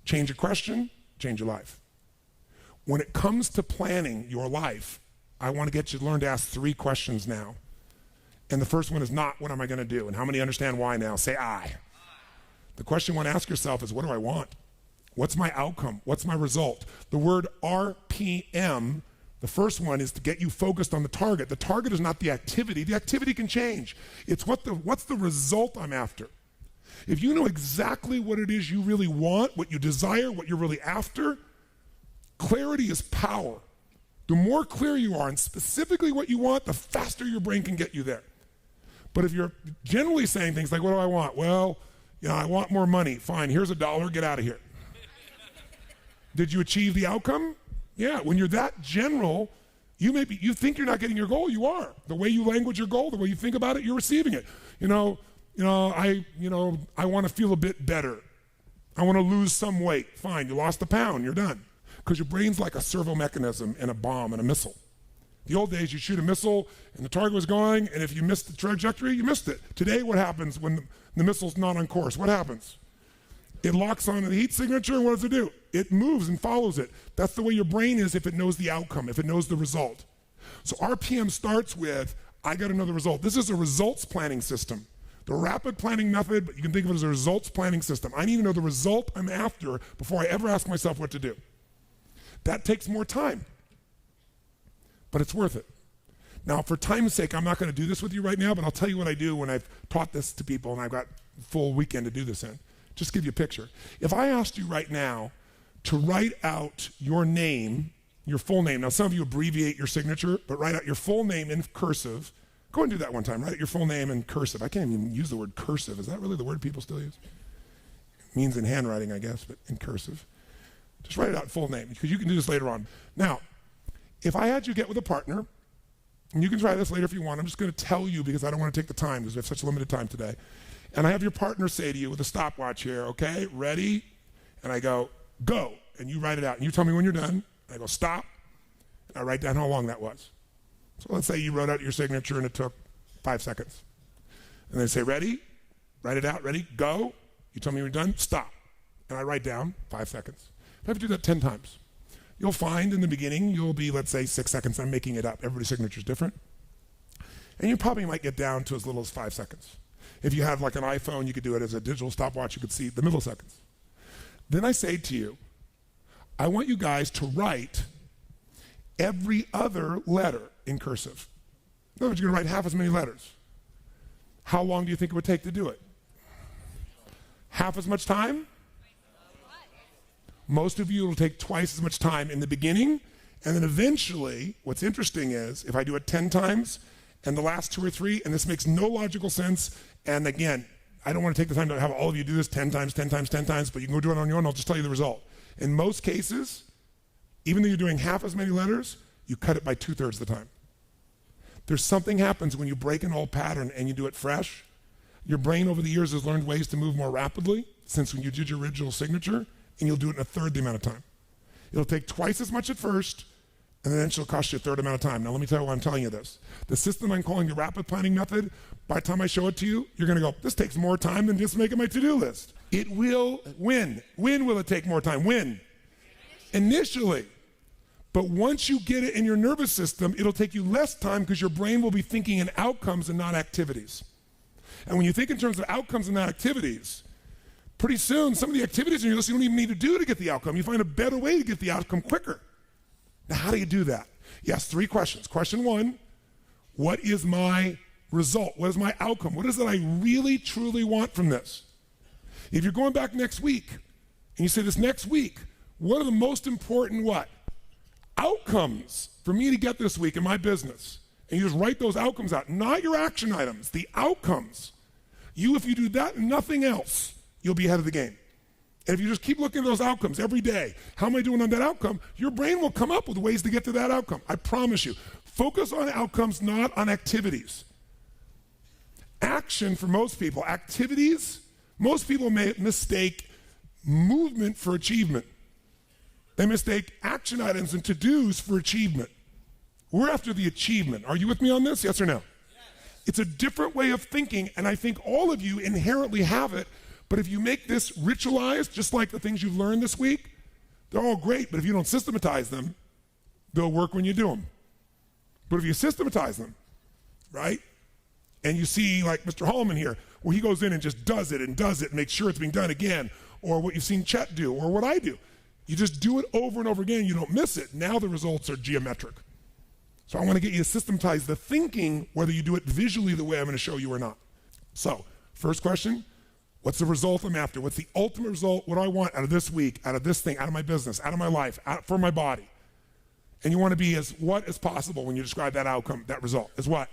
Change a question, change your life. When it comes to planning your life, I want to get you to learn to ask 3 questions now. And the first one is not, what am I going to do? And how many understand why now? Say I. The question you want to ask yourself is, what do I want? What's my outcome? What's my result? The word RPM, the first one, is to get you focused on the target. The target is not the activity. The activity can change. It's what's the result I'm after. If you know exactly what it is you really want, what you desire, what you're really after, clarity is power. The more clear you are and specifically what you want, the faster your brain can get you there. But if you're generally saying things like, what do I want? Well, I want more money. Fine, here's $1, get out of here. Did you achieve the outcome? Yeah, when you're that general, you think you're not getting your goal, you are. The way you language your goal, the way you think about it, you're receiving it. I want to feel a bit better. I want to lose some weight. Fine, you lost a pound, you're done. Because your brain's like a servo mechanism in a bomb and a missile. The old days, you shoot a missile and the target was going, and if you missed the trajectory, you missed it. Today, what happens when the missile's not on course? What happens? It locks on the heat signature, and what does it do? It moves and follows it. That's the way your brain is if it knows the outcome, if it knows the result. So RPM starts with, I got to know the result. This is a results planning system. The rapid planning method, but you can think of it as a results planning system. I need to know the result I'm after before I ever ask myself what to do. That takes more time, but it's worth it. Now, for time's sake, I'm not going to do this with you right now, but I'll tell you what I do when I've taught this to people and I've got a full weekend to do this in. Just give you a picture. If I asked you right now to write out your name, your full name. Now, some of you abbreviate your signature, but write out your full name in cursive. Go and do that one time. Write out your full name in cursive. I can't even use the word cursive. Is that really the word people still use? It means in handwriting, I guess, but in cursive. Just write it out full name, because you can do this later on. Now, if I had you get with a partner, and you can try this later if you want, I'm just going to tell you because I don't want to take the time because we have such limited time today. And I have your partner say to you with a stopwatch here, okay, ready? And I go, go. And you write it out. And you tell me when you're done. I go, stop. And I write down how long that was. So let's say you wrote out your signature and it took 5 seconds. And then say, ready? Write it out. Ready? Go. You tell me when you're done. Stop. And I write down 5 seconds. I have to do that 10 times. You'll find in the beginning, you'll be, let's say, 6 seconds. I'm making it up. Everybody's signature is different. And you probably might get down to as little as 5 seconds. If you have like an iPhone, you could do it as a digital stopwatch. You could see the milliseconds. Then I say to you, I want you guys to write every other letter in cursive. In other words, you're going to write half as many letters. How long do you think it would take to do it? Half as much time? Most of you, it'll take twice as much time in the beginning, and then eventually, what's interesting is, if I do it 10 times, and the last 2 or 3, and this makes no logical sense, and again, I don't want to take the time to have all of you do this 10 times, 10 times, 10 times, but you can go do it on your own, I'll just tell you the result. In most cases, even though you're doing half as many letters, you cut it by 2/3 the time. There's something happens when you break an old pattern and you do it fresh. Your brain over the years has learned ways to move more rapidly since when you did your original signature, and you'll do it in 1/3 the amount of time. It'll take twice as much at first, and then it'll cost you 1/3 amount of time. Now let me tell you why I'm telling you this. The system I'm calling the rapid planning method, by the time I show it to you, you're gonna go, this takes more time than just making my to-do list. It will win. When will it take more time? When? Initially. But once you get it in your nervous system, it'll take you less time because your brain will be thinking in outcomes and not activities. And when you think in terms of outcomes and not activities, pretty soon, some of the activities in your list you don't even need to do to get the outcome. You find a better way to get the outcome quicker. Now, how do you do that? Yes, 3 questions. Question 1, what is my result? What is my outcome? What is it I really, truly want from this? If you're going back next week, and you say this next week, what are the most important what? Outcomes for me to get this week in my business? And you just write those outcomes out, not your action items, the outcomes. If you do that and nothing else, you'll be ahead of the game. And if you just keep looking at those outcomes every day, how am I doing on that outcome? Your brain will come up with ways to get to that outcome. I promise you. Focus on outcomes, not on activities. Action for most people, activities, most people may mistake movement for achievement. They mistake action items and to-dos for achievement. We're after the achievement. Are you with me on this? Yes or no? Yes. It's a different way of thinking, and I think all of you inherently have it, But if you make this ritualized, just like the things you've learned this week, they're all great, but if you don't systematize them, they'll work when you do them. But if you systematize them, right? And you see like Mr. Hallman here, where he goes in and just does it and makes sure it's being done again, or what you've seen Chet do, or what I do. You just do it over and over again, you don't miss it. Now the results are geometric. So I want to get you to systematize the thinking, whether you do it visually the way I'm going to show you or not. So, first question, what's the result I'm after? What's the ultimate result? What do I want out of this week, out of this thing, out of my business, out of my life, for my body? And you want to be as what as possible when you describe that outcome, that result. As what?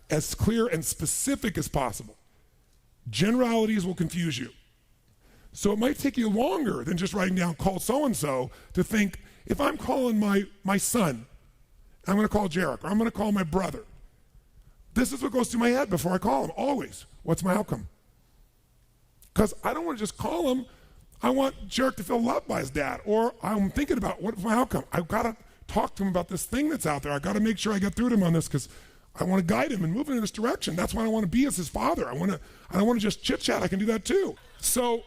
As clear and specific as possible. Generalities will confuse you. So it might take you longer than just writing down call so-and-so to think, if I'm calling my son, I'm going to call Jarek, or I'm going to call my brother. This is what goes through my head before I call him, always. What's my outcome? Because I don't want to just call him. I want Jarek to feel loved by his dad. Or I'm thinking about what's my outcome. I've got to talk to him about this thing that's out there. I've got to make sure I get through to him on this because I want to guide him and move him in this direction. That's what I want to be as his father. I don't want to just chit-chat. I can do that too. So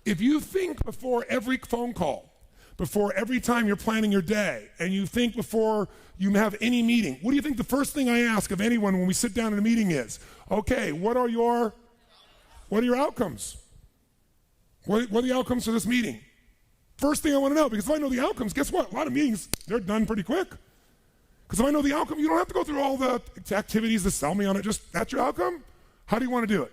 if you think before every phone call, before every time you're planning your day, and you think before you have any meeting, what do you think the first thing I ask of anyone when we sit down in a meeting is? Okay, what are your outcomes? What are the outcomes for this meeting? First thing I want to know, because if I know the outcomes, guess what? A lot of meetings, they're done pretty quick. Because if I know the outcome, you don't have to go through all the activities to sell me on it. Just, that's your outcome? How do you want to do it?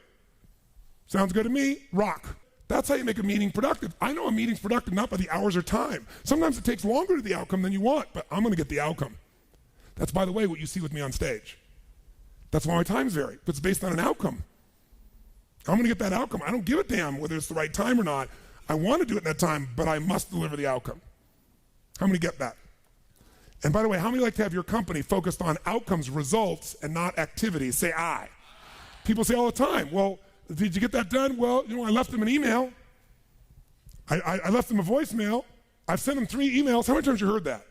Sounds good to me? Rock. That's how you make a meeting productive. I know a meeting's productive not by the hours or time. Sometimes it takes longer to the outcome than you want, but I'm going to get the outcome. That's, by the way, what you see with me on stage. That's why my times vary. But it's based on an outcome. I'm going to get that outcome. I don't give a damn whether it's the right time or not. I want to do it in that time, but I must deliver the outcome. How many get that? And by the way, how many like to have your company focused on outcomes, results, and not activities? Say I. People say all the time, well, did you get that done? Well, I left them an email. I left them a voicemail. I've sent them 3 emails. How many times have you heard that?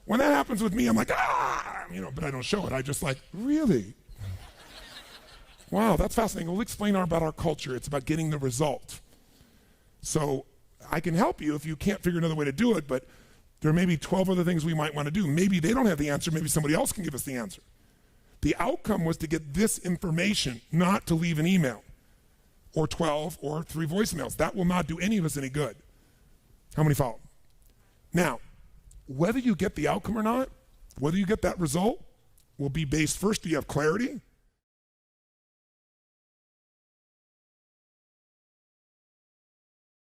When that happens with me, I'm like, but I don't show it. I just like, really? Wow, that's fascinating. We'll explain about our culture. It's about getting the result. So I can help you if you can't figure another way to do it, but there may be 12 other things we might want to do. Maybe they don't have the answer. Maybe somebody else can give us the answer. The outcome was to get this information, not to leave an email or 12 or 3 voicemails. That will not do any of us any good. How many follow? Now, whether you get the outcome or not, whether you get that result, will be based first, do you have clarity?